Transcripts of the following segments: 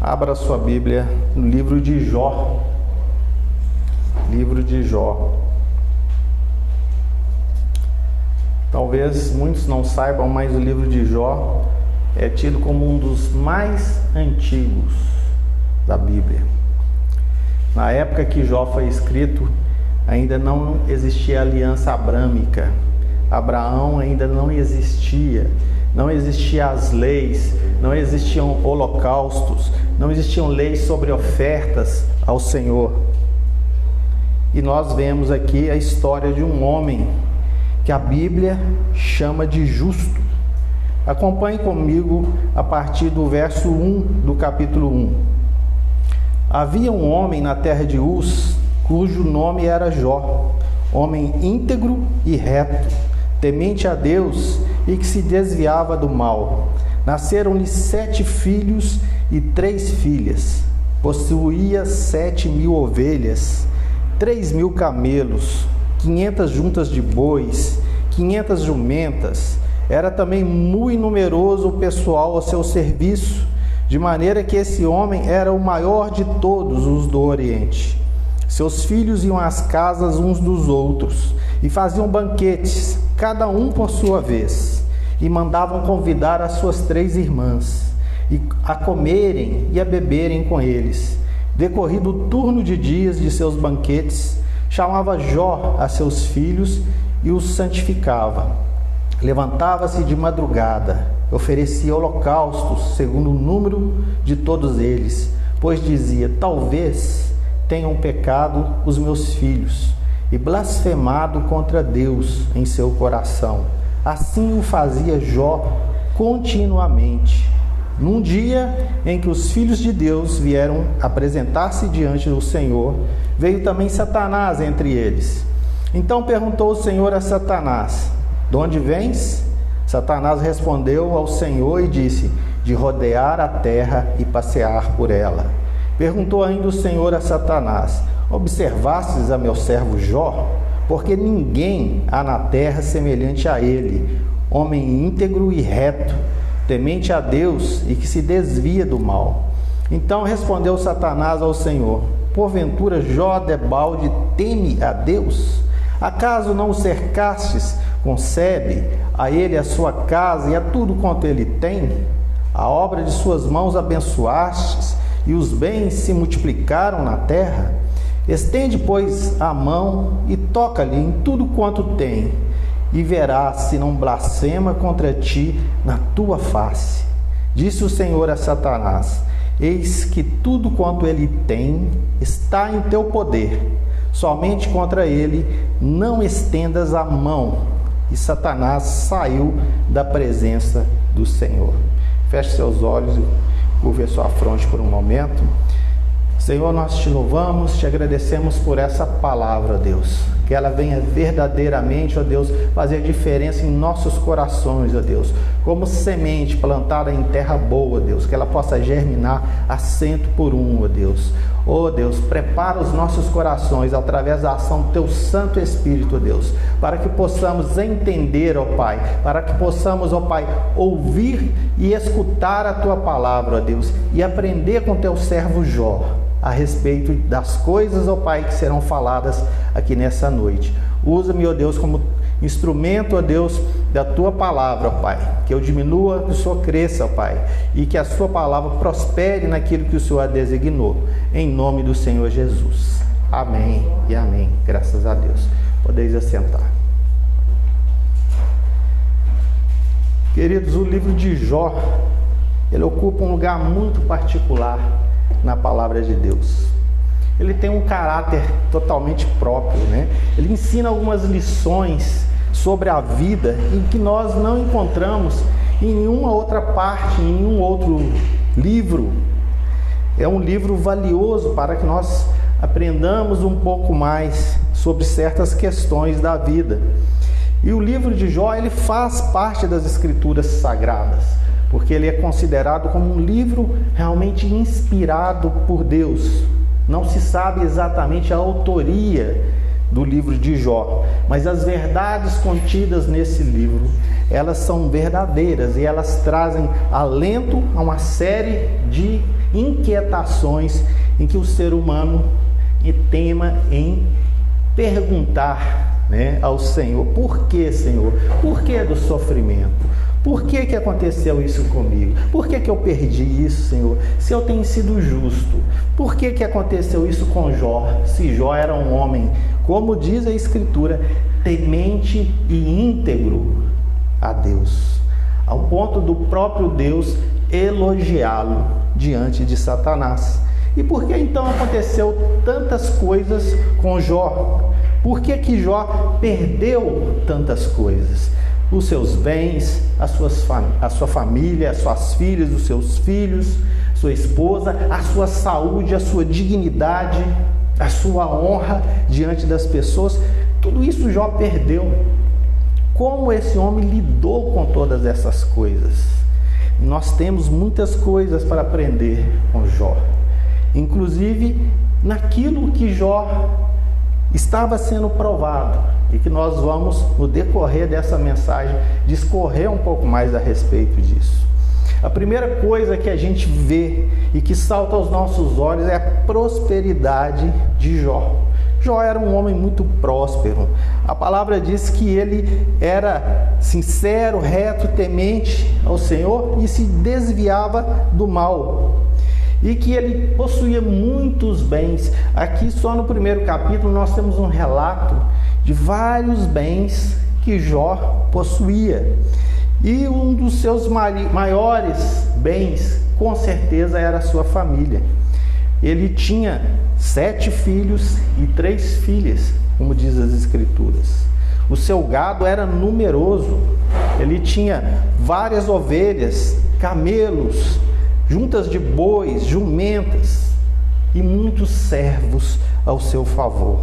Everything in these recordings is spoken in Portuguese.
Abra sua Bíblia no livro de Jó. Livro de Jó. Talvez muitos não saibam, mas o livro de Jó é tido como um dos mais antigos da Bíblia. Na época que Jó foi escrito, ainda não existia a aliança abrâmica. Abraão ainda não existia. Não existiam as leis, não existiam holocaustos, não existiam leis sobre ofertas ao Senhor. E nós vemos aqui a história de um homem que a Bíblia chama de justo. Acompanhe comigo a partir do verso 1 do capítulo 1. Havia um homem na terra de Uz, cujo nome era Jó, homem íntegro e reto, temente a Deus e que se desviava do mal. Nasceram-lhe 7 filhos e 3 filhas. Possuía 7.000 ovelhas, 3.000 camelos, 500 juntas de bois, 500 jumentas. Era também muito numeroso o pessoal ao seu serviço, de maneira que esse homem era o maior de todos os do Oriente. Seus filhos iam às casas uns dos outros e faziam banquetes, cada um por sua vez, e mandavam convidar as suas 3 irmãs a comerem e a beberem com eles. Decorrido o turno de dias de seus banquetes, chamava Jó a seus filhos e os santificava. Levantava-se de madrugada, oferecia holocaustos segundo o número de todos eles, pois dizia: talvez tenham pecado os meus filhos e blasfemado contra Deus em seu coração. Assim o fazia Jó continuamente. Num dia em que os filhos de Deus vieram apresentar-se diante do Senhor, veio também Satanás entre eles. Então perguntou o Senhor a Satanás: de onde vens? Satanás respondeu ao Senhor e disse: de rodear a terra e passear por ela. Perguntou ainda o Senhor a Satanás: observastes a meu servo Jó? Porque ninguém há na terra semelhante a ele, homem íntegro e reto, temente a Deus e que se desvia do mal. Então respondeu Satanás ao Senhor: porventura Jó debalde teme a Deus? Acaso não o cercastes? Concede a ele a sua casa e a tudo quanto ele tem? A obra de suas mãos abençoastes e os bens se multiplicaram na terra? Estende, pois, a mão e toca-lhe em tudo quanto tem, e verás se não blasfema contra ti na tua face. Disse o Senhor a Satanás: eis que tudo quanto ele tem está em teu poder, somente contra ele não estendas a mão. E Satanás saiu da presença do Senhor. Feche seus olhos e curve a sua fronte por um momento. Senhor, nós te louvamos, te agradecemos por essa palavra, Deus. Que ela venha verdadeiramente, ó Deus, fazer diferença em nossos corações, ó Deus. Como semente plantada em terra boa, Deus. Que ela possa germinar a 100 por 1, ó Deus. Ó Deus, prepara os nossos corações através da ação do Teu Santo Espírito, ó Deus. Para que possamos entender, ó Pai. Para que possamos, ó Pai, ouvir e escutar a Tua palavra, ó Deus. E aprender com Teu servo Jó a respeito das coisas, ó Pai, que serão faladas aqui nessa noite. Usa-me, ó Deus, como instrumento, ó Deus, da Tua palavra, ó Pai. Que eu diminua, que o Senhor cresça, ó Pai. E que a Sua palavra prospere naquilo que o Senhor a designou. Em nome do Senhor Jesus. Amém e amém. Graças a Deus. Podeis assentar. Queridos, o livro de Jó, ele ocupa um lugar muito particular na palavra de Deus. Ele tem um caráter totalmente próprio, né? Ele ensina algumas lições sobre a vida em que nós não encontramos em nenhuma outra parte, em nenhum outro livro. É um livro valioso para que nós aprendamos um pouco mais sobre certas questões da vida. E o livro de Jó, ele faz parte das Escrituras Sagradas, porque ele é considerado como um livro realmente inspirado por Deus. Não se sabe exatamente a autoria do livro de Jó, mas as verdades contidas nesse livro, elas são verdadeiras e elas trazem alento a uma série de inquietações em que o ser humano tema em perguntar, né, ao Senhor: por que, Senhor? Por que do sofrimento? Por que aconteceu isso comigo? Por que eu perdi isso, Senhor? Se eu tenho sido justo, por que aconteceu isso com Jó? Se Jó era um homem, como diz a Escritura, temente e íntegro a Deus, ao ponto do próprio Deus elogiá-lo diante de Satanás. E por que então aconteceu tantas coisas com Jó? Por que Jó perdeu tantas coisas? Os seus bens, a sua família, as suas filhas, os seus filhos, sua esposa, a sua saúde, a sua dignidade, a sua honra diante das pessoas. Tudo isso Jó perdeu. Como esse homem lidou com todas essas coisas? Nós temos muitas coisas para aprender com Jó, inclusive naquilo que Jó estava sendo provado, e que nós vamos, no decorrer dessa mensagem, discorrer um pouco mais a respeito disso. A primeira coisa que a gente vê e que salta aos nossos olhos é a prosperidade de Jó. Jó era um homem muito próspero. A palavra diz que ele era sincero, reto, temente ao Senhor e se desviava do mal. E que ele possuía muitos bens. Aqui só no primeiro capítulo nós temos um relato de vários bens que Jó possuía. E um dos seus maiores bens, com certeza, era a sua família. Ele tinha 7 filhos e 3 filhas, como diz as Escrituras. O seu gado era numeroso. Ele tinha várias ovelhas, camelos, juntas de bois, jumentas e muitos servos ao seu favor.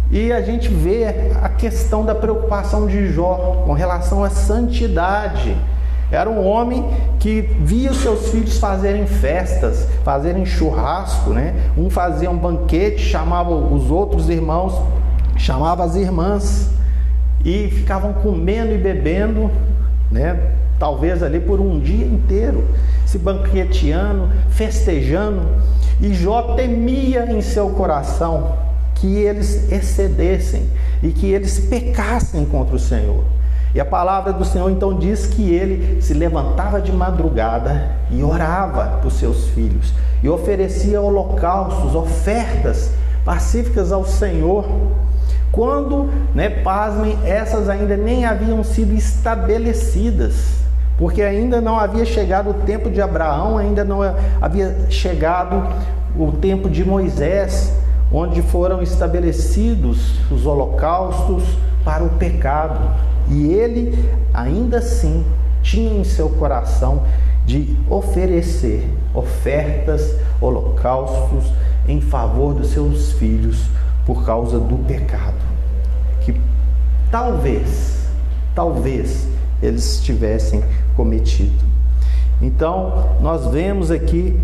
E a gente vê a questão da preocupação de Jó com relação à santidade. Era um homem que via os seus filhos fazerem festas, fazerem churrasco, né? Um fazia um banquete, chamava os outros irmãos, chamava as irmãs, e ficavam comendo e bebendo, né? Talvez ali por um dia inteiro, se banqueteando, festejando. E Jó temia em seu coração que eles excedessem e que eles pecassem contra o Senhor. E a palavra do Senhor então diz que ele se levantava de madrugada e orava por seus filhos e oferecia holocaustos, ofertas pacíficas ao Senhor. Quando, pasmem, essas ainda nem haviam sido estabelecidas, porque ainda não havia chegado o tempo de Abraão, ainda não havia chegado o tempo de Moisés, onde foram estabelecidos os holocaustos para o pecado. E ele, ainda assim, tinha em seu coração de oferecer ofertas, holocaustos em favor dos seus filhos por causa do pecado que talvez eles tivessem cometido. Então, nós vemos aqui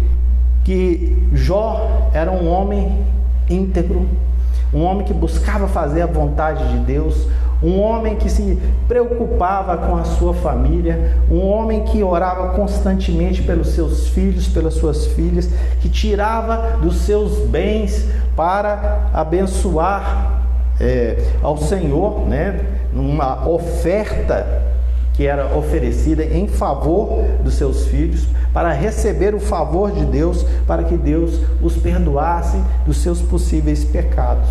que Jó era um homem íntegro, um homem que buscava fazer a vontade de Deus, um homem que se preocupava com a sua família, um homem que orava constantemente pelos seus filhos, pelas suas filhas, que tirava dos seus bens para abençoar ao Senhor, numa oferta que era oferecida em favor dos seus filhos, para receber o favor de Deus, para que Deus os perdoasse dos seus possíveis pecados.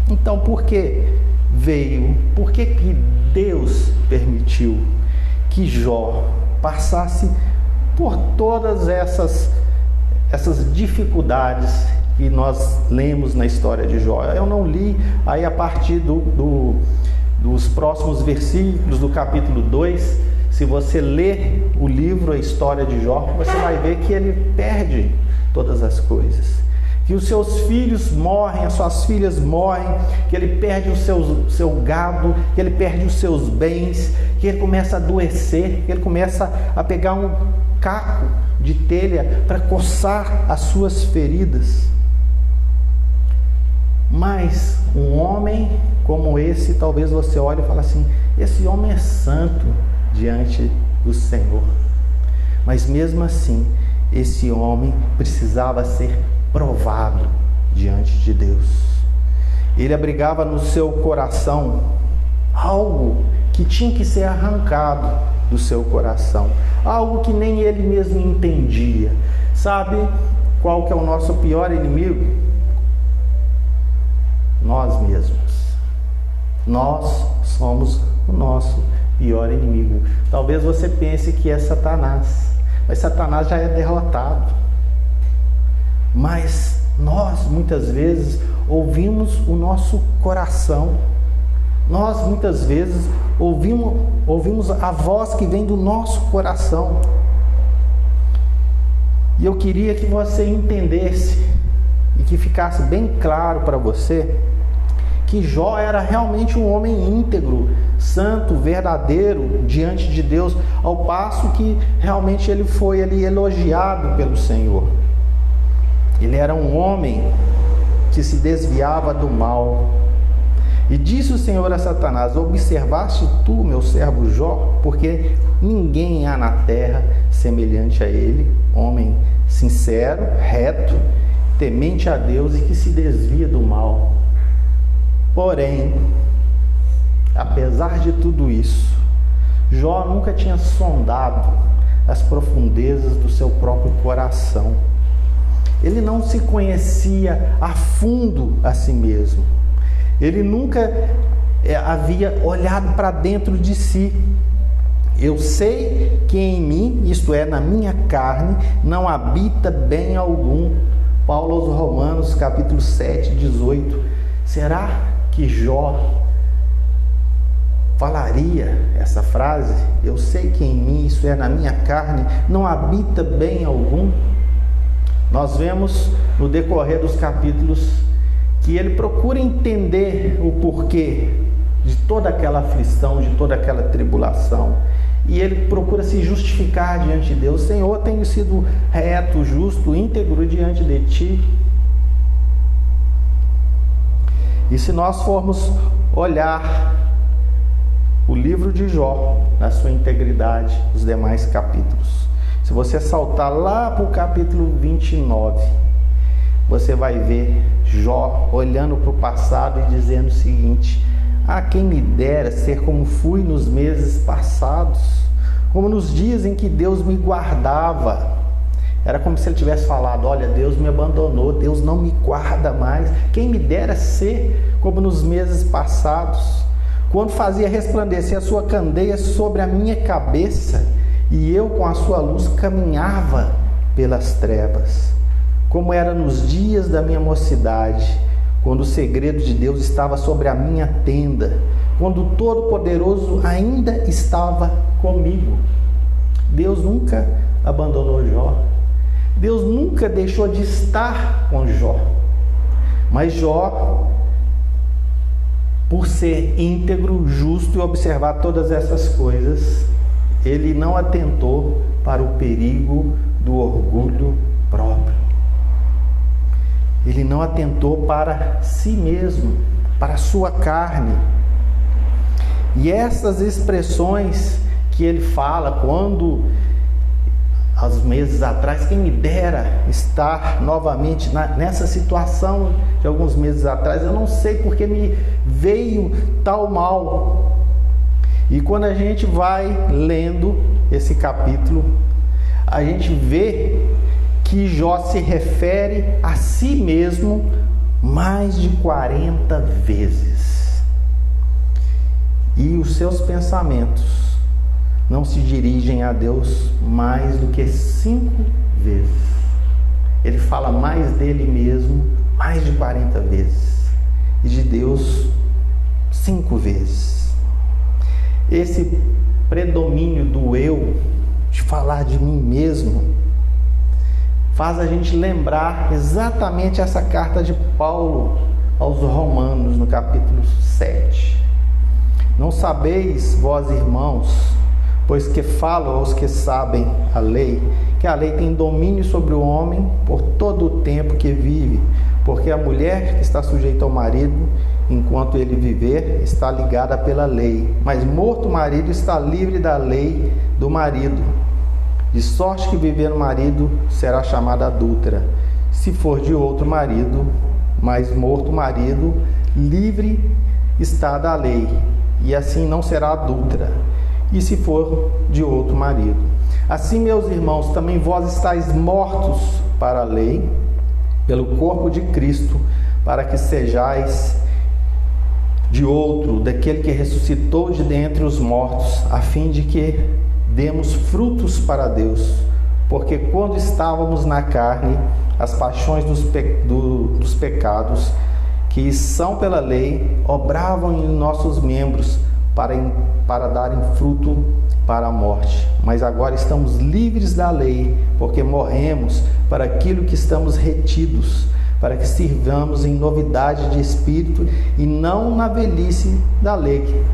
Então, por que Deus permitiu que Jó passasse por todas essas dificuldades que nós lemos na história de Jó? Eu não li aí a partir dos próximos versículos do capítulo 2. Se você ler o livro, a história de Jó, você vai ver que ele perde todas as coisas, que os seus filhos morrem, as suas filhas morrem, que ele perde o seu gado, que ele perde os seus bens, que ele começa a adoecer, que ele começa a pegar um caco de telha para coçar as suas feridas. Mas um homem como esse, talvez você olhe e fale assim: esse homem é santo diante do Senhor. Mas mesmo assim, esse homem precisava ser provado diante de Deus. Ele abrigava no seu coração algo que tinha que ser arrancado do seu coração, algo que nem ele mesmo entendia. Sabe qual que é o nosso pior inimigo? Nós mesmos. Nós somos o nosso pior inimigo. Talvez você pense que é Satanás, mas Satanás já é derrotado. Mas nós muitas vezes ouvimos o nosso coração. Nós muitas vezes ouvimos a voz que vem do nosso coração. E eu queria que você entendesse e que ficasse bem claro para você que Jó era realmente um homem íntegro, santo, verdadeiro diante de Deus, ao passo que realmente ele foi ali elogiado pelo Senhor. Ele era um homem que se desviava do mal. E disse o Senhor a Satanás: observaste tu, meu servo Jó? Porque ninguém há na terra semelhante a ele, homem sincero, reto, temente a Deus e que se desvia do mal. Porém, apesar de tudo isso, Jó nunca tinha sondado as profundezas do seu próprio coração. Ele não se conhecia a fundo a si mesmo. Ele nunca havia olhado para dentro de si. Eu sei que em mim, isto é, na minha carne, não habita bem algum. Paulo aos Romanos, capítulo 7, 18. Será que Jó falaria essa frase? Eu sei que em mim, isso é, na minha carne, não habita bem algum. Nós vemos no decorrer dos capítulos que ele procura entender o porquê de toda aquela aflição, de toda aquela tribulação. E ele procura se justificar diante de Deus: Senhor, tenho sido reto, justo, íntegro diante de Ti. E se nós formos olhar o livro de Jó na sua integridade, os demais capítulos, se você saltar lá para o capítulo 29, você vai ver Jó olhando para o passado e dizendo o seguinte: ah, quem me dera ser como fui nos meses passados, como nos dias em que Deus me guardava. Era como se ele tivesse falado: olha, Deus me abandonou, Deus não me guarda mais. Quem me dera ser como nos meses passados, quando fazia resplandecer a sua candeia sobre a minha cabeça, e eu com a sua luz caminhava pelas trevas, como era nos dias da minha mocidade, quando o segredo de Deus estava sobre a minha tenda, quando o Todo-Poderoso ainda estava comigo. Deus nunca abandonou Jó. Deus nunca deixou de estar com Jó. Mas Jó, por ser íntegro, justo e observar todas essas coisas, ele não atentou para o perigo do orgulho próprio. Ele não atentou para si mesmo, para a sua carne. E essas expressões que ele fala, quando, há meses atrás, quem me dera estar novamente nessa situação de alguns meses atrás, eu não sei porque me veio tal mal. E quando a gente vai lendo esse capítulo, a gente vê que Jó se refere a si mesmo mais de 40 vezes. E os seus pensamentos não se dirigem a Deus mais do que 5 vezes. Ele fala mais dele mesmo mais de 40 vezes. E de Deus 5 vezes. Esse predomínio do eu, de falar de mim mesmo, faz a gente lembrar exatamente essa carta de Paulo aos Romanos, no capítulo 7. Não sabeis, vós irmãos, Pois que falo aos que sabem a lei, que a lei tem domínio sobre o homem por todo o tempo que vive, porque a mulher que está sujeita ao marido, enquanto ele viver, está ligada pela lei, mas morto o marido está livre da lei do marido, de sorte que viver no marido será chamada adúltera, se for de outro marido, mas morto o marido, livre está da lei, e assim não será adúltera, e se for de outro marido. Assim, meus irmãos, também vós estáis mortos para a lei, pelo corpo de Cristo, para que sejais de outro, daquele que ressuscitou de dentre os mortos, a fim de que demos frutos para Deus. Porque quando estávamos na carne, as paixões dos pecados, que são pela lei, obravam em nossos membros para darem fruto para a morte. Mas agora estamos livres da lei, porque morremos para aquilo que estamos retidos, para que sirvamos em novidade de espírito e não na velhice da lei.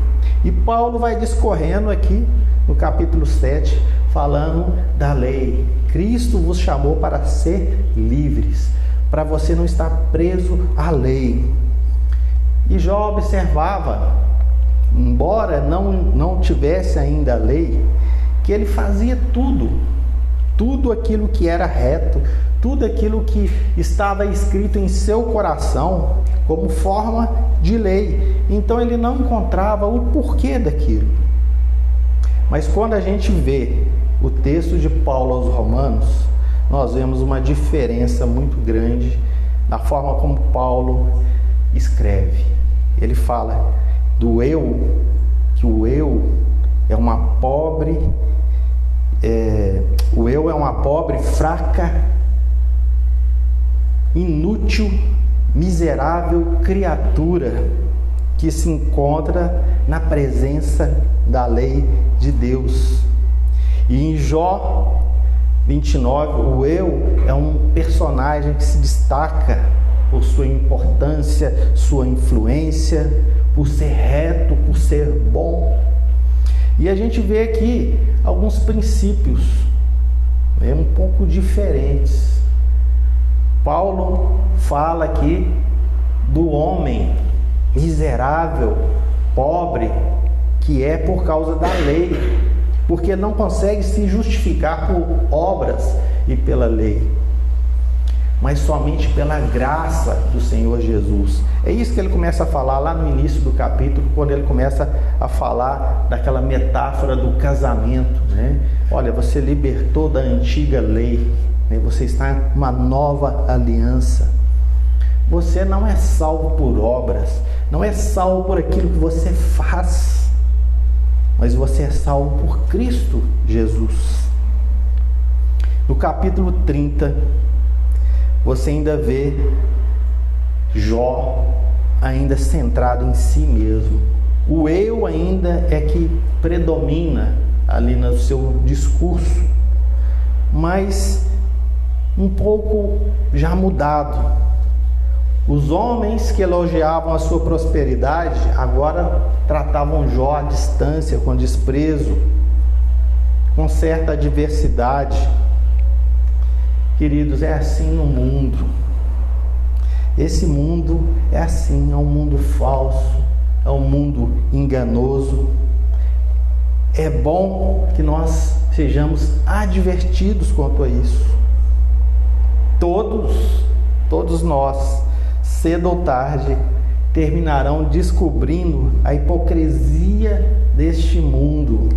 E Paulo vai discorrendo aqui no capítulo 7, falando da lei. Cristo vos chamou para ser livres, para você não estar preso à lei. E Jó observava, embora não tivesse ainda a lei, que ele fazia tudo aquilo que era reto, tudo aquilo que estava escrito em seu coração como forma de lei. Então ele não encontrava o porquê daquilo. Mas quando a gente vê o texto de Paulo aos Romanos, nós vemos uma diferença muito grande na forma como Paulo escreve. Ele fala do eu, que o eu é uma pobre, fraca, inútil, miserável criatura que se encontra na presença da lei de Deus. E em Jó 29, o eu é um personagem que se destaca por sua importância, sua influência, por ser reto, por ser bom. E a gente vê aqui alguns princípios um pouco diferentes. Paulo fala aqui do homem miserável, pobre, que é por causa da lei, porque não consegue se justificar por obras e pela lei, mas somente pela graça do Senhor Jesus. É isso que ele começa a falar lá no início do capítulo, quando ele começa a falar daquela metáfora do casamento, né? Olha, você libertou da antiga lei, né? Você está em uma nova aliança. Você não é salvo por obras, não é salvo por aquilo que você faz, mas você é salvo por Cristo Jesus. No capítulo 30, você ainda vê Jó ainda centrado em si mesmo. O eu ainda é que predomina ali no seu discurso, mas um pouco já mudado. Os homens que elogiavam a sua prosperidade agora tratavam Jó à distância, com desprezo, com certa adversidade. Queridos, é assim no mundo. Esse mundo é assim, é um mundo falso, é um mundo enganoso. É bom que nós sejamos advertidos quanto a isso. Todos nós, cedo ou tarde, terminarão descobrindo a hipocrisia deste mundo.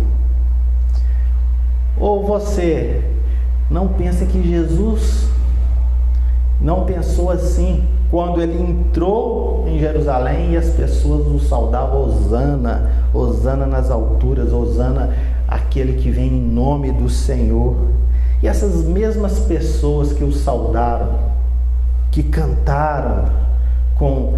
Ou você não pensa que Jesus não pensou assim quando ele entrou em Jerusalém e as pessoas o saudavam: Hosana, Hosana nas alturas, Hosana aquele que vem em nome do Senhor. E essas mesmas pessoas que o saudaram, que cantaram com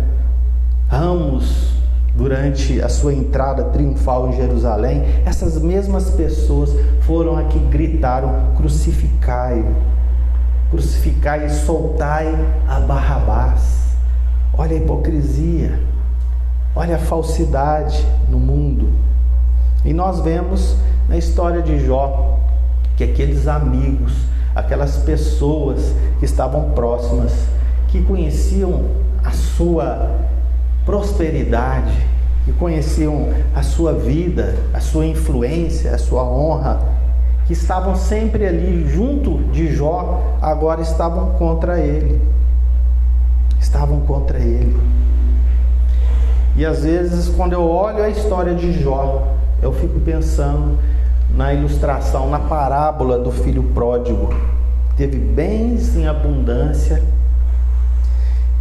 ramos durante a sua entrada triunfal em Jerusalém, essas mesmas pessoas foram aqui que gritaram: crucificai-o, crucificai e soltai a Barrabás. Olha a hipocrisia, olha a falsidade no mundo. E nós vemos na história de Jó, que aqueles amigos, aquelas pessoas que estavam próximas, que conheciam a sua prosperidade, que conheciam a sua vida, a sua influência, a sua honra, que estavam sempre ali junto de Jó, agora estavam contra ele. Estavam contra ele. E às vezes, quando eu olho a história de Jó, eu fico pensando na ilustração, na parábola do filho pródigo. Teve bens em abundância,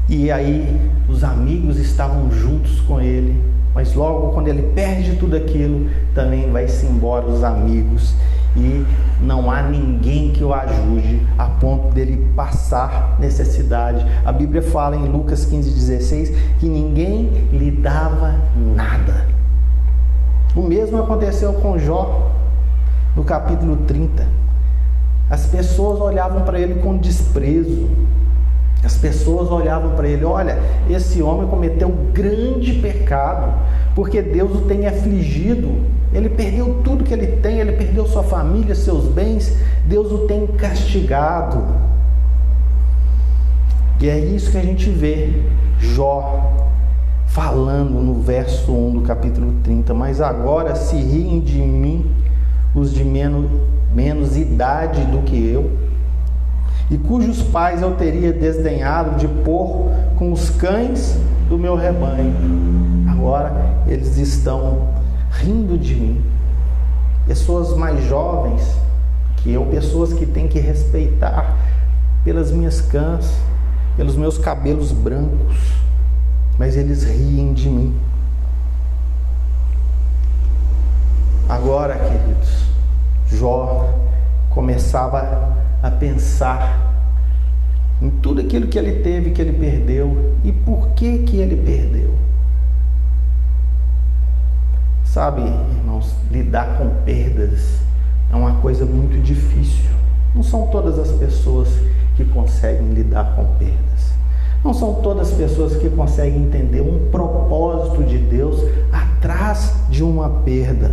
e aí os amigos estavam juntos com ele, mas logo quando ele perde tudo aquilo, também vai-se embora os amigos, e não há ninguém que o ajude a ponto dele passar necessidade. A Bíblia fala em Lucas 15:16 que ninguém lhe dava nada. O mesmo aconteceu com Jó no capítulo 30. As pessoas olhavam para ele com desprezo. As pessoas olhavam para ele: olha, esse homem cometeu um grande pecado, porque Deus o tem afligido. Ele perdeu tudo que ele tem, ele perdeu sua família, seus bens, Deus o tem castigado. E é isso que a gente vê Jó falando no verso 1 do capítulo 30. Mas agora se riem de mim os de menos idade do que eu, e cujos pais eu teria desdenhado de pôr com os cães do meu rebanho. Agora eles estão rindo de mim. Pessoas mais jovens que eu, pessoas que têm que respeitar pelas minhas cãs, pelos meus cabelos brancos, mas eles riem de mim. Agora, queridos, Jó começava a pensar em tudo aquilo que ele teve, que ele perdeu, e por que que ele perdeu. Sabe, irmãos, lidar com perdas é uma coisa muito difícil. Não são todas as pessoas que conseguem lidar com perdas. Não são todas as pessoas que conseguem entender um propósito de Deus atrás de uma perda.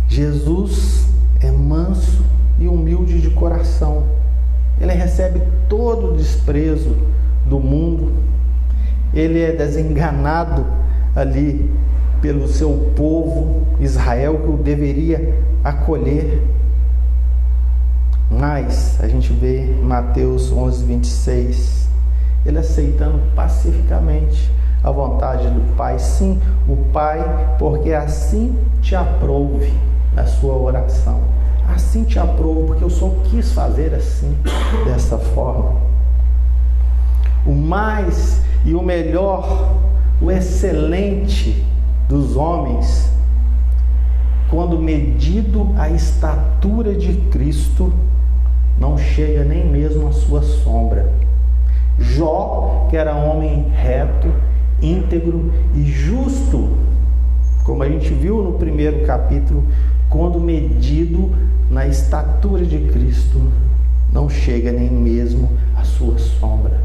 Jesus é manso e humilde de coração. Ele recebe todo o desprezo do mundo. Ele é desenganado ali pelo seu povo Israel, que o deveria acolher. Mas a gente vê em Mateus 11:26, ele aceitando pacificamente a vontade do Pai. Sim, o Pai, porque assim te aprouve na sua oração. Assim te aprouve, porque eu só quis fazer assim, dessa forma. O mais e o melhor, o excelente dos homens, quando medido a estatura de Cristo, não chega nem mesmo à sua sombra. Jó, que era homem reto, íntegro e justo, como a gente viu no primeiro capítulo, quando medido na estatura de Cristo, não chega nem mesmo à sua sombra.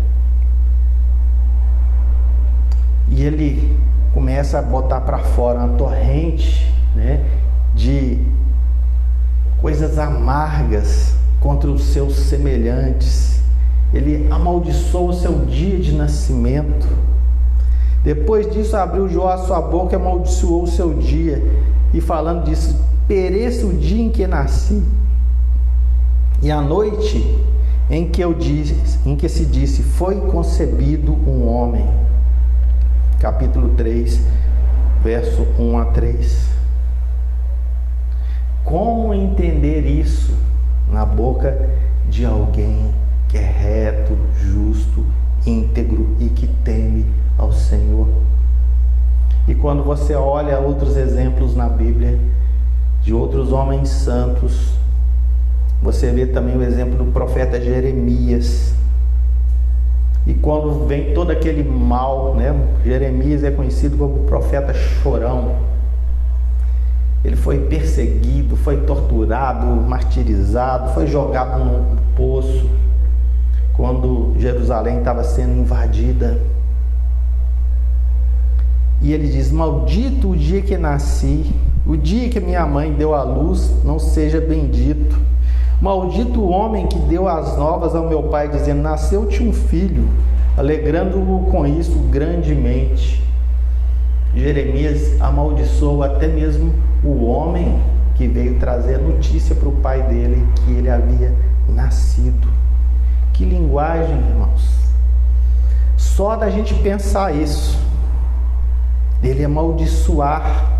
E ele começa a botar para fora uma torrente, de coisas amargas contra os seus semelhantes. Ele amaldiçoa o seu dia de nascimento. Depois disso, abriu Jó a sua boca e amaldiçoou o seu dia, e falando disso: pereça o dia em que nasci, e a noite em que se disse, foi concebido um homem. Capítulo 3, verso 1 a 3. Como entender isso na boca de alguém que é reto, justo, íntegro e que teme ao Senhor? E quando você olha outros exemplos na Bíblia de outros homens santos, você vê também o exemplo do profeta Jeremias. E quando vem todo aquele mal, Jeremias é conhecido como o profeta chorão. Ele foi perseguido, foi torturado, martirizado, foi jogado num poço quando Jerusalém estava sendo invadida. E ele diz: maldito o dia que nasci O dia que minha mãe deu à luz não seja bendito. Maldito o homem que deu as novas ao meu pai, dizendo: nasceu-te um filho, alegrando-o com isso grandemente. Jeremias amaldiçoou até mesmo o homem que veio trazer a notícia para o pai dele que ele havia nascido. Que linguagem, irmãos! Só da gente pensar isso, dele amaldiçoar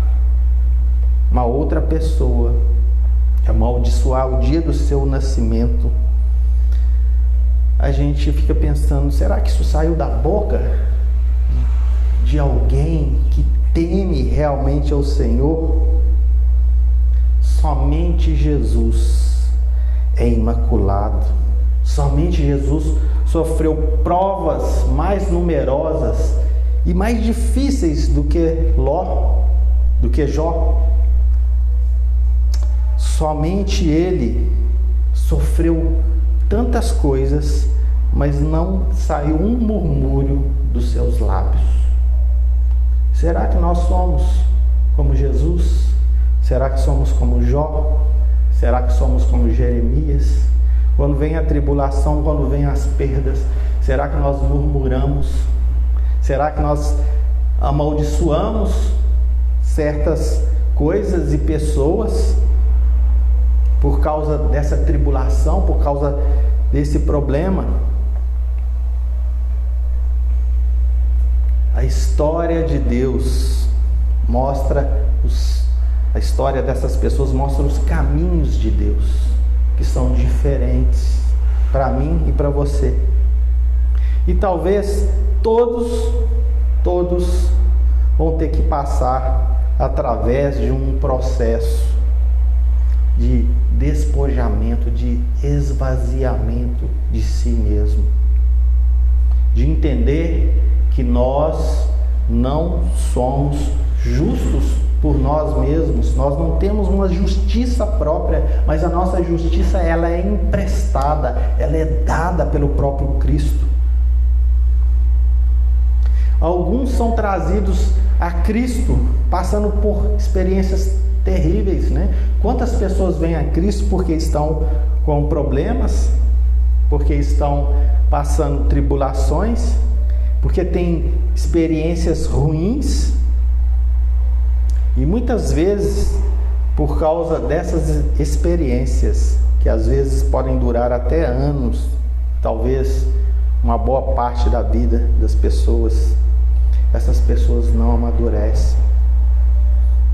uma outra pessoa, amaldiçoar o dia do seu nascimento, a gente fica pensando: será que isso saiu da boca de alguém que teme realmente ao Senhor? Somente Jesus é imaculado. Somente Jesus sofreu provas mais numerosas e mais difíceis do que Jó. Somente Ele sofreu tantas coisas, mas não saiu um murmúrio dos seus lábios. Será que nós somos como Jesus? Será que somos como Jó? Será que somos como Jeremias? Quando vem a tribulação, quando vem as perdas, será que nós murmuramos? Será que nós amaldiçoamos certas coisas e pessoas por causa dessa tribulação, por causa desse problema? A história de Deus mostra a história dessas pessoas mostra os caminhos de Deus, que são diferentes para mim e para você. E talvez todos vão ter que passar através de um processo de despojamento, de esvaziamento de si mesmo, de entender que nós não somos justos por nós mesmos, nós não temos uma justiça própria, mas a nossa justiça ela é emprestada, ela é dada pelo próprio Cristo. Alguns são trazidos a Cristo passando por experiências terríveis, né? Quantas pessoas vêm a Cristo porque estão com problemas, porque estão passando tribulações, porque têm experiências ruins, e muitas vezes, por causa dessas experiências, que às vezes podem durar até anos, talvez uma boa parte da vida das pessoas, essas pessoas não amadurecem.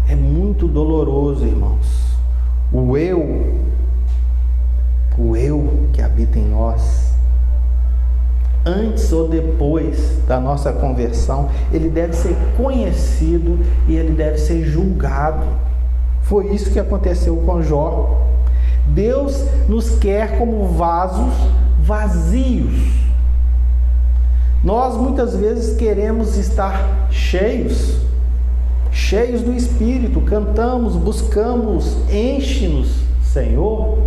É muito doloroso, irmãos. O eu que habita em nós, antes ou depois da nossa conversão, ele deve ser conhecido e ele deve ser julgado. Foi isso que aconteceu com Jó. Deus nos quer como vasos vazios. Nós muitas vezes queremos estar cheios do Espírito, cantamos, buscamos, enche-nos, Senhor,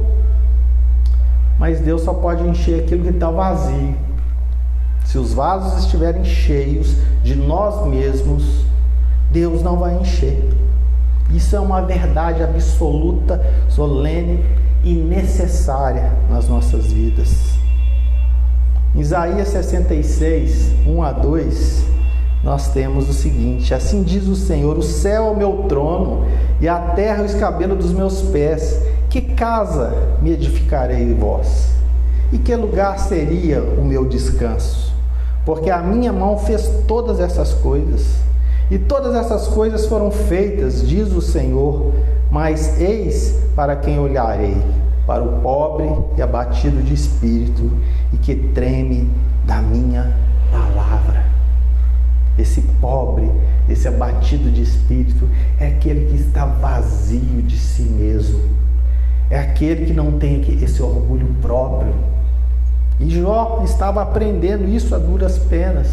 mas Deus só pode encher aquilo que está vazio. Se os vasos estiverem cheios de nós mesmos, Deus não vai encher. Isso é uma verdade absoluta, solene e necessária nas nossas vidas. Em Isaías 66, 1 a 2, nós temos o seguinte: assim diz o Senhor: o céu é o meu trono e a terra é o escabelo dos meus pés. Que casa me edificarei vós? E que lugar seria o meu descanso? Porque a minha mão fez todas essas coisas, e todas essas coisas foram feitas, diz o Senhor. Mas eis para quem olharei: para o pobre e abatido de espírito, e que treme da minha palavra. Esse pobre, esse abatido de espírito, é aquele que está vazio de si mesmo, é aquele que não tem esse orgulho próprio. E Jó estava aprendendo isso a duras penas.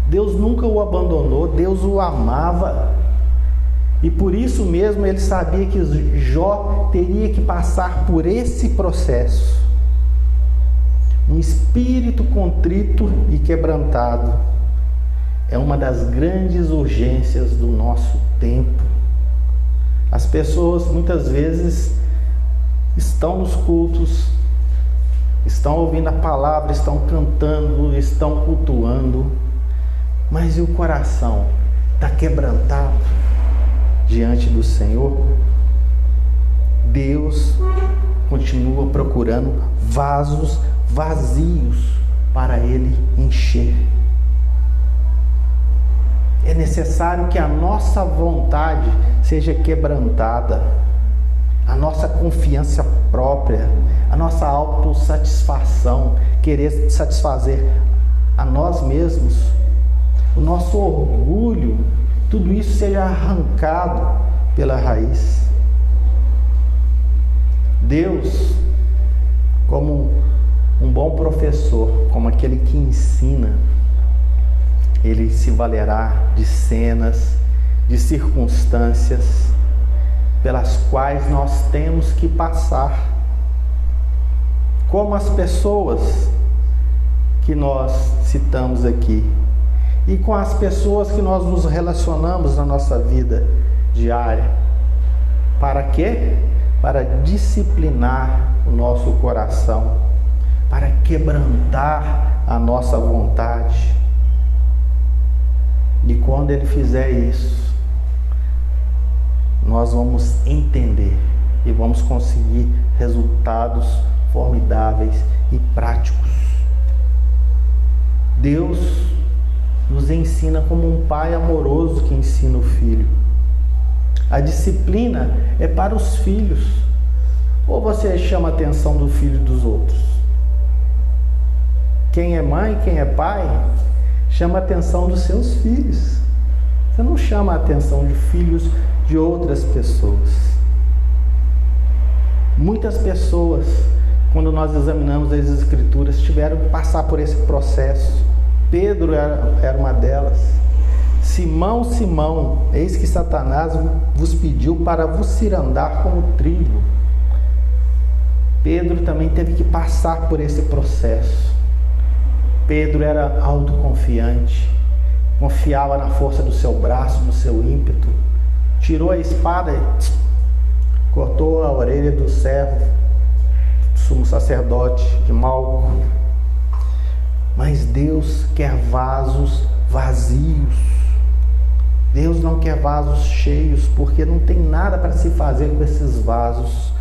Deus nunca o abandonou, Deus o amava, e por isso mesmo ele sabia que Jó teria que passar por esse processo. Um espírito contrito e quebrantado é uma das grandes urgências do nosso tempo. As pessoas muitas vezes estão nos cultos, estão ouvindo a palavra, estão cantando, estão cultuando, mas e o coração está quebrantado diante do Senhor? Deus continua procurando vasos vazios para Ele encher. É necessário que a nossa vontade seja quebrantada, a nossa confiança própria, a nossa autossatisfação, querer satisfazer a nós mesmos, o nosso orgulho, tudo isso seja arrancado pela raiz. Deus, como um bom professor, como aquele que ensina, Ele se valerá de cenas, de circunstâncias pelas quais nós temos que passar, como as pessoas que nós citamos aqui e com as pessoas que nós nos relacionamos na nossa vida diária. Para quê? Para disciplinar o nosso coração, para quebrantar a nossa vontade. E quando Ele fizer isso, nós vamos entender e vamos conseguir resultados formidáveis e práticos. Deus nos ensina como um pai amoroso que ensina o filho. A disciplina é para os filhos. Ou você chama a atenção do filho dos outros? Quem é mãe, quem é pai, chama a atenção dos seus filhos. Você não chama a atenção de filhos de outras pessoas. Muitas pessoas, quando nós examinamos as Escrituras, tiveram que passar por esse processo. Pedro era uma delas. Simão, Simão, eis que Satanás vos pediu para vos cirandar como trigo. Pedro também teve que passar por esse processo. Pedro era autoconfiante, confiava na força do seu braço, no seu ímpeto. Tirou a espada e cortou a orelha do servo, do sumo sacerdote de Malco. Mas Deus quer vasos vazios. Deus não quer vasos cheios, porque não tem nada para se fazer com esses vasos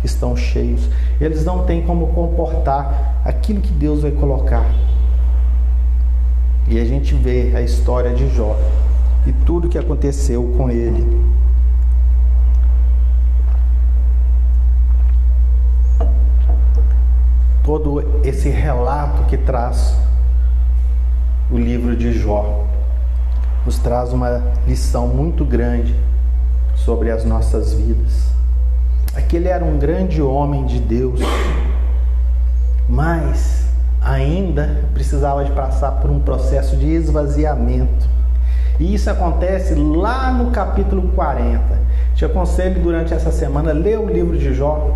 que estão cheios. Eles não têm como comportar aquilo que Deus vai colocar. E a gente vê a história de Jó e tudo que aconteceu com ele. Todo esse relato que traz o livro de Jó nos traz uma lição muito grande sobre as nossas vidas. Aquele era um grande homem de Deus, mas ainda precisava de passar por um processo de esvaziamento. E isso acontece lá no capítulo 40. Te aconselho durante essa semana, ler o livro de Jó.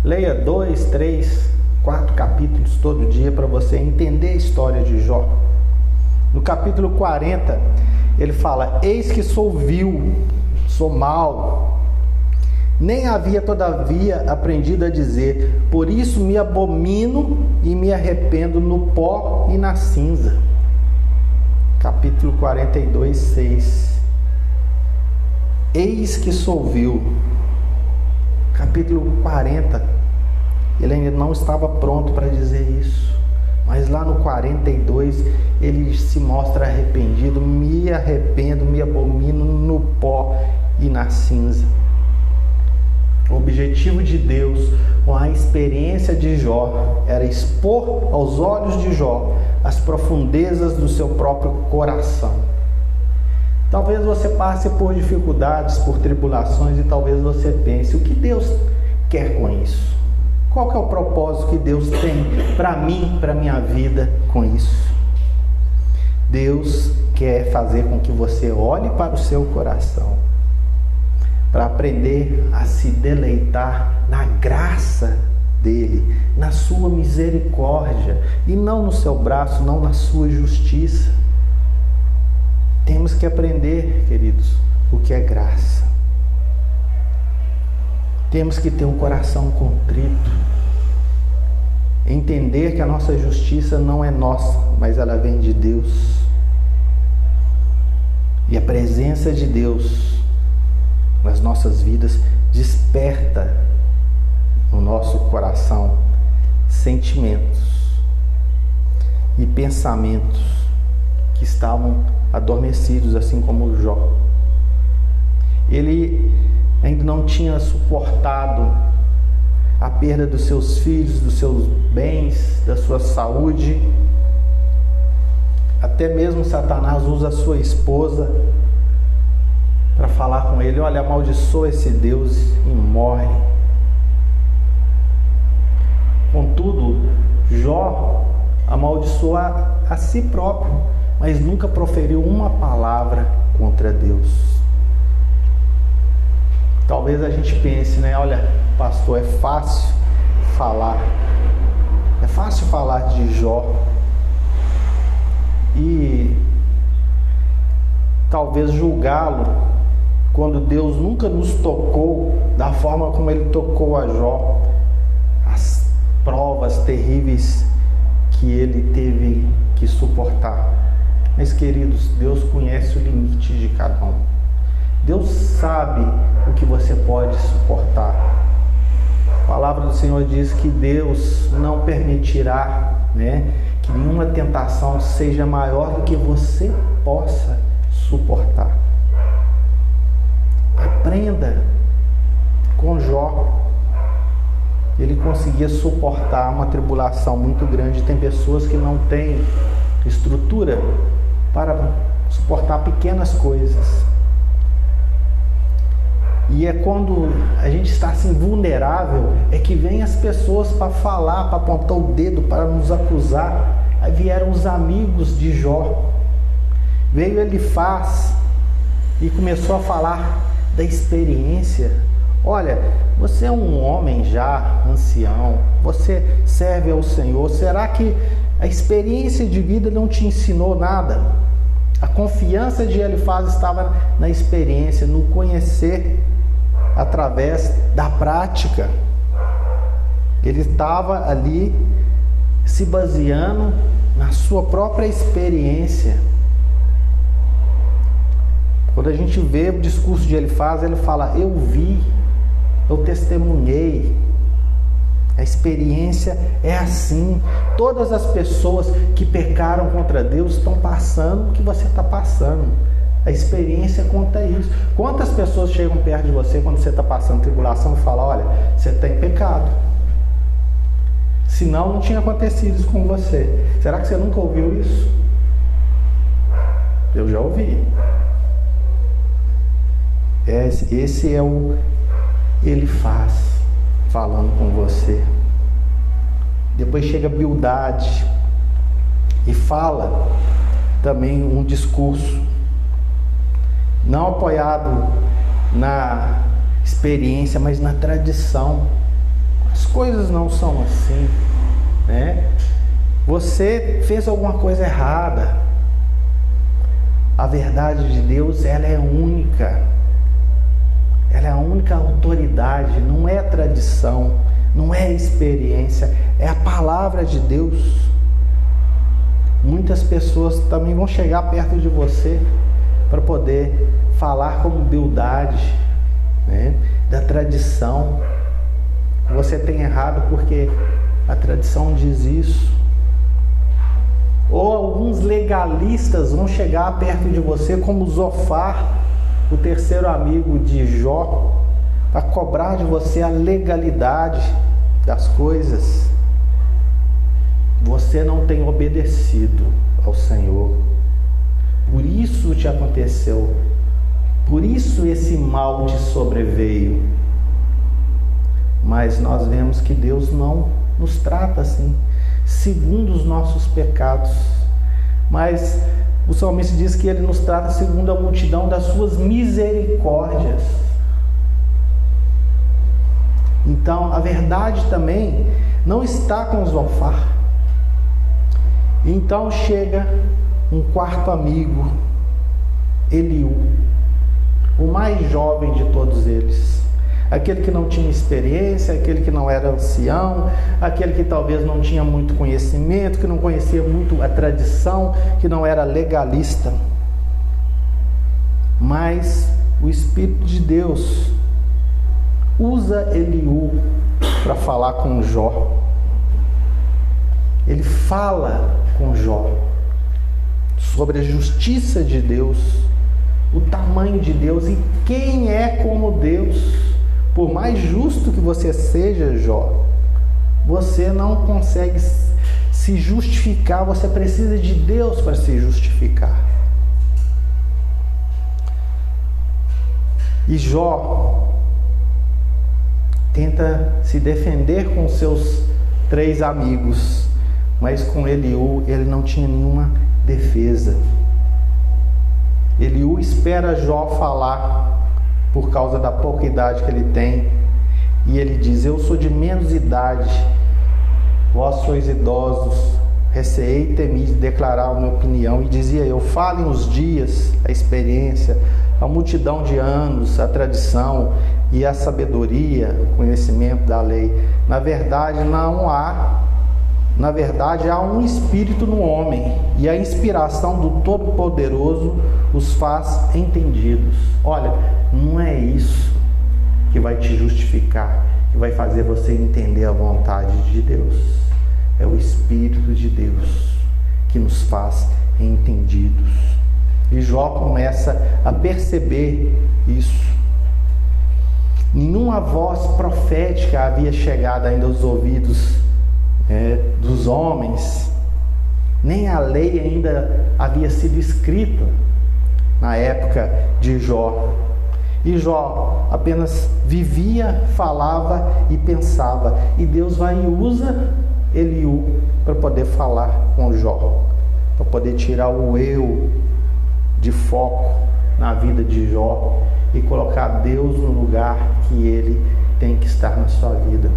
Leia 2, 3, 4 capítulos todo dia para você entender a história de Jó. No capítulo 40, ele fala: eis que sou vil, sou mau, nem havia todavia aprendido a dizer, por isso me abomino e me arrependo no pó e na cinza. Capítulo 42, 6. Eis que sou vil. Capítulo 40, ele ainda não estava pronto para dizer isso, mas lá no 42 ele se mostra arrependido. Me arrependo, me abomino no pó e na cinza. O objetivo de Deus com a experiência de Jó era expor aos olhos de Jó as profundezas do seu próprio coração. Talvez você passe por dificuldades, por tribulações, e talvez você pense: o que Deus quer com isso? Qual que é o propósito que Deus tem para mim, para a minha vida com isso? Deus quer fazer com que você olhe para o seu coração, para aprender a se deleitar na graça dele, na sua misericórdia, e não no seu braço, não na sua justiça. Temos que aprender, queridos, o que é graça. Temos que ter um coração contrito, entender que a nossa justiça não é nossa, mas ela vem de Deus. E a presença de Deus nas nossas vidas desperta no nosso coração sentimentos e pensamentos que estavam adormecidos, assim como Jó. Ele ainda não tinha suportado a perda dos seus filhos, dos seus bens, da sua saúde. Até mesmo Satanás usa a sua esposa para falar com ele: olha, amaldiçoa esse Deus e morre. Contudo, Jó amaldiçoou a si próprio, mas nunca proferiu uma palavra contra Deus. Talvez a gente pense, né? Olha, pastor, é fácil falar de Jó e talvez julgá-lo quando Deus nunca nos tocou da forma como ele tocou a Jó, as provas terríveis que ele teve que suportar. Mas, queridos, Deus conhece o limite de cada um. Deus sabe o que você pode suportar. A palavra do Senhor diz que Deus não permitirá, que nenhuma tentação seja maior do que você possa suportar. Aprenda com Jó. Ele conseguia suportar uma tribulação muito grande. Tem pessoas que não têm estrutura para suportar pequenas coisas. E é quando a gente está assim vulnerável, é que vem as pessoas para falar, para apontar o dedo, para nos acusar. Aí vieram os amigos de Jó. Veio Elifaz e começou a falar da experiência. Olha, você é um homem já ancião, você serve ao Senhor. Será que a experiência de vida não te ensinou nada? A confiança de Elifaz estava na experiência, no conhecer através da prática. Ele estava ali se baseando na sua própria experiência. Quando a gente vê o discurso de Elifaz, ele fala: eu vi, eu testemunhei. A experiência é assim. Todas as pessoas que pecaram contra Deus estão passando o que você está passando. A experiência conta isso. Quantas pessoas chegam perto de você quando você está passando tribulação e falam: olha, você está em pecado, senão não tinha acontecido isso com você. Será que você nunca ouviu isso? Eu já ouvi. Esse é o Elifaz falando com você. Depois chega Bildade e fala também um discurso não apoiado na experiência, mas na tradição. As coisas não são assim, Você fez alguma coisa errada. A verdade de Deus, ela é única. Ela é a única autoridade, não é tradição, não é experiência, é a palavra de Deus. Muitas pessoas também vão chegar perto de você para poder falar como Bildade, da tradição. Você tem errado porque a tradição diz isso. Ou alguns legalistas vão chegar perto de você como Zofar, o terceiro amigo de Jó, para cobrar de você a legalidade das coisas. Você não tem obedecido ao Senhor. Por isso te aconteceu. Por isso esse mal te sobreveio. Mas nós vemos que Deus não nos trata assim, segundo os nossos pecados. Mas o salmista diz que Ele nos trata segundo a multidão das suas misericórdias. Então, a verdade também não está com Zofar. Então chega um quarto amigo, Eliú, o mais jovem de todos eles. aquele que não tinha experiência, aquele que não era ancião, aquele que talvez não tinha muito conhecimento, que não conhecia muito a tradição, que não era legalista. Mas o Espírito de Deus usa Eliú para falar com Jó. Ele fala com Jó sobre a justiça de Deus, o tamanho de Deus e quem é como Deus. Por mais justo que você seja, Jó, você não consegue se justificar, você precisa de Deus para se justificar. E Jó tenta se defender com seus 3 amigos, mas com Eliú ele não tinha nenhuma defesa. Eliú espera Jó falar por causa da pouca idade que ele tem, e ele diz: eu sou de menos idade, vós sois idosos, receei e temi de declarar a minha opinião. E dizia eu: falem os dias, a experiência, a multidão de anos, a tradição e a sabedoria, o conhecimento da lei. Na verdade há um espírito no homem, e a inspiração do Todo-Poderoso os faz entendidos. Olha, não é isso que vai te justificar, que vai fazer você entender a vontade de Deus. É o Espírito de Deus que nos faz entendidos. E Jó começa a perceber isso. Nenhuma voz profética havia chegado ainda aos ouvidos dos homens, nem a lei ainda havia sido escrita na época de Jó. E Jó apenas vivia, falava e pensava, e Deus vai e usa Eliú para poder falar com Jó, para poder tirar o eu de foco na vida de Jó e colocar Deus no lugar que ele tem que estar na sua vida.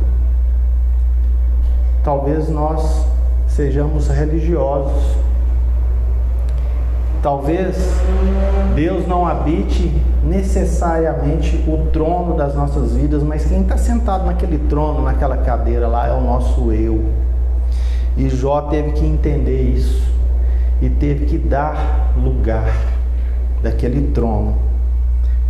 Talvez nós sejamos religiosos, talvez Deus não habite necessariamente o trono das nossas vidas, mas quem está sentado naquele trono, naquela cadeira lá, é o nosso eu. E Jó teve que entender isso e teve que dar lugar daquele trono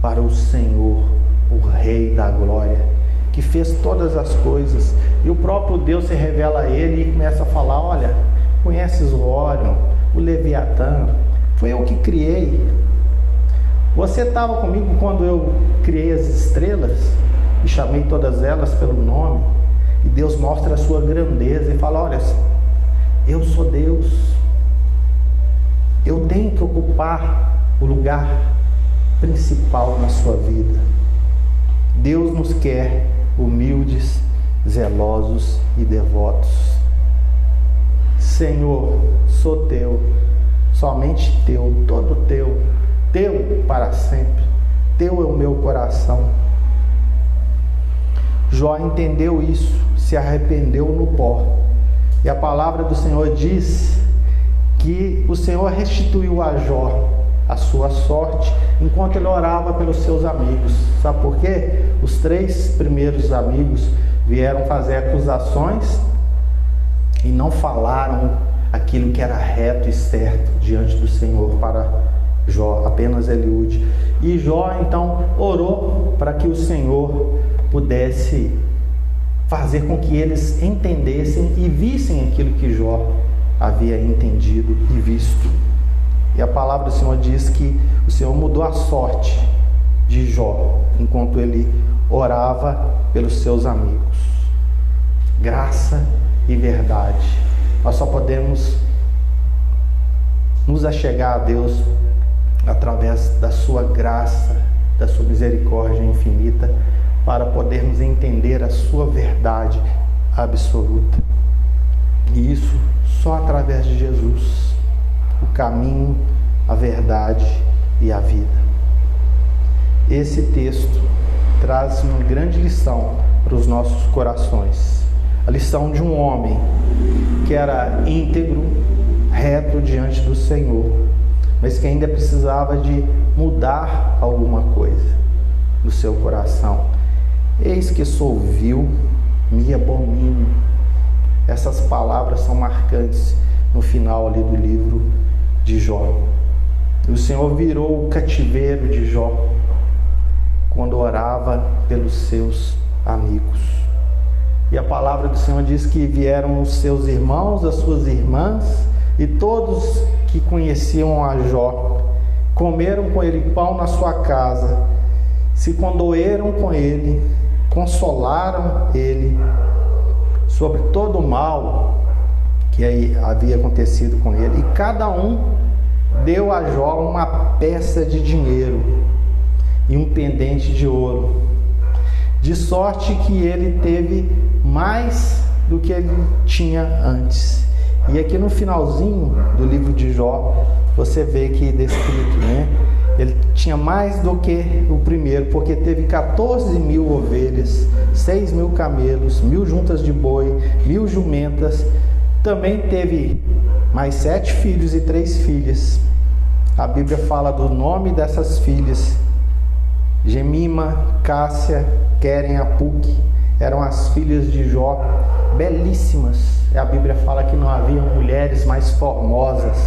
para o Senhor, o Rei da Glória, que fez todas as coisas. E o próprio Deus se revela a ele e começa a falar: olha, conheces o Órion, o Leviatã, foi eu que criei. Você estava comigo quando eu criei as estrelas e chamei todas elas pelo nome. E Deus mostra a sua grandeza e fala: olha, eu sou Deus, eu tenho que ocupar o lugar principal na sua vida. Deus nos quer humildes, zelosos e devotos. Senhor, sou teu, somente teu, todo teu, teu para sempre, teu é o meu coração. Jó entendeu isso, se arrependeu no pó, e a palavra do Senhor diz que o Senhor restituiu a Jó a sua sorte enquanto ele orava pelos seus amigos. Sabe por quê? Os 3 primeiros amigos vieram fazer acusações e não falaram aquilo que era reto e certo diante do Senhor para Jó, apenas Eliúde. E Jó então orou para que o Senhor pudesse fazer com que eles entendessem e vissem aquilo que Jó havia entendido e visto. E a palavra do Senhor diz que o Senhor mudou a sorte de Jó enquanto ele orava pelos seus amigos. Graça e verdade. Nós só podemos nos achegar a Deus através da sua graça, da sua misericórdia infinita, para podermos entender a sua verdade absoluta. E isso só através de Jesus, o caminho, a verdade e a vida. Esse texto traz uma grande lição para os nossos corações. A lição de um homem que era íntegro, reto diante do Senhor, mas que ainda precisava de mudar alguma coisa no seu coração. Eis que sou vil, me abomino. Essas palavras são marcantes no final ali do livro de Jó. O Senhor virou o cativeiro de Jó quando orava pelos seus amigos. E a palavra do Senhor diz que vieram os seus irmãos, as suas irmãs e todos que conheciam a Jó, comeram com ele pão na sua casa, se condoeram com ele, consolaram ele sobre todo o mal que aí havia acontecido com ele, e cada um deu a Jó uma peça de dinheiro e um pendente de ouro, de sorte que ele teve mais do que ele tinha antes. E aqui no finalzinho do livro de Jó, você vê que descrito, né? Ele tinha mais do que o primeiro, porque teve 14.000 ovelhas, 6.000 camelos, 1.000 juntas de boi, 1.000 jumentas. Também teve mais 7 filhos e 3 filhas. A Bíblia fala do nome dessas filhas: Gemima, Cássia, Querem, Apuque. Eram as filhas de Jó, belíssimas. A Bíblia fala que não havia mulheres mais formosas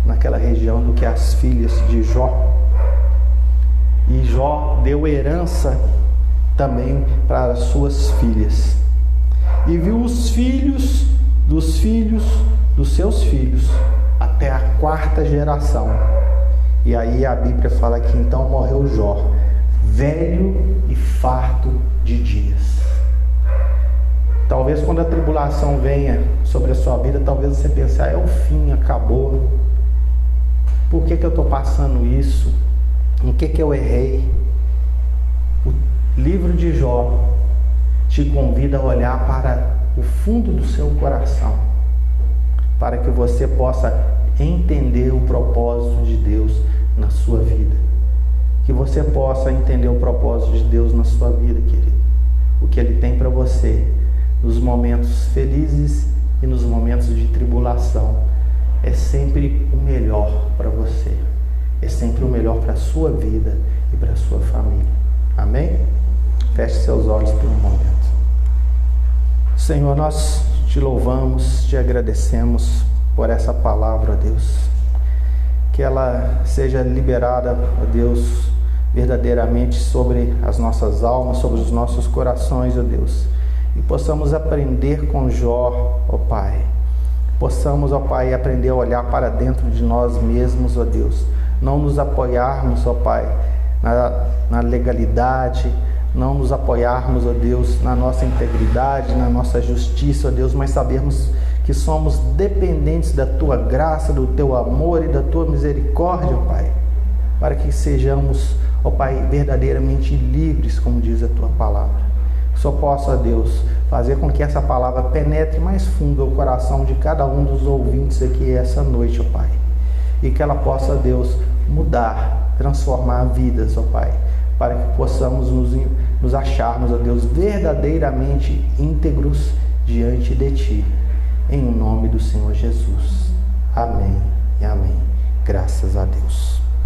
naquela região do que as filhas de Jó. E Jó deu herança também para as suas filhas. E viu os filhos dos filhos dos seus filhos até a 4ª geração. E aí a Bíblia fala que então morreu Jó, velho e farto de dias. Talvez quando a tribulação venha sobre a sua vida, talvez você pense: é o fim, acabou. Por que eu estou passando isso? Em que eu errei? O livro de Jó te convida a olhar para o fundo do seu coração, para que você possa entender o propósito de Deus na sua vida. Que você possa entender o propósito de Deus na sua vida, querido. O que Ele tem para você nos momentos felizes e nos momentos de tribulação é sempre o melhor para você. É sempre o melhor para a sua vida e para a sua família. Amém? Feche seus olhos por um momento. Senhor, nós te louvamos, te agradecemos por essa palavra, ó Deus. Que ela seja liberada, ó Deus, verdadeiramente sobre as nossas almas, sobre os nossos corações, ó Deus. E possamos aprender com Jó, ó Pai. Possamos, ó Pai, aprender a olhar para dentro de nós mesmos, ó Deus. Não nos apoiarmos, ó Pai, na legalidade, não nos apoiarmos, ó Deus, na nossa integridade, na nossa justiça, ó Deus, mas sabermos que somos dependentes da Tua graça, do Teu amor e da Tua misericórdia, ó Pai, para que sejamos, ó Pai, verdadeiramente livres, como diz a Tua palavra. Que só possa, ó Deus, fazer com que essa palavra penetre mais fundo ao coração de cada um dos ouvintes aqui essa noite, ó Pai, e que ela possa, ó Deus, mudar, transformar vidas, ó Pai, para que possamos nos acharmos, ó Deus, verdadeiramente íntegros diante de Ti, em nome do Senhor Jesus. Amém e amém. Graças a Deus.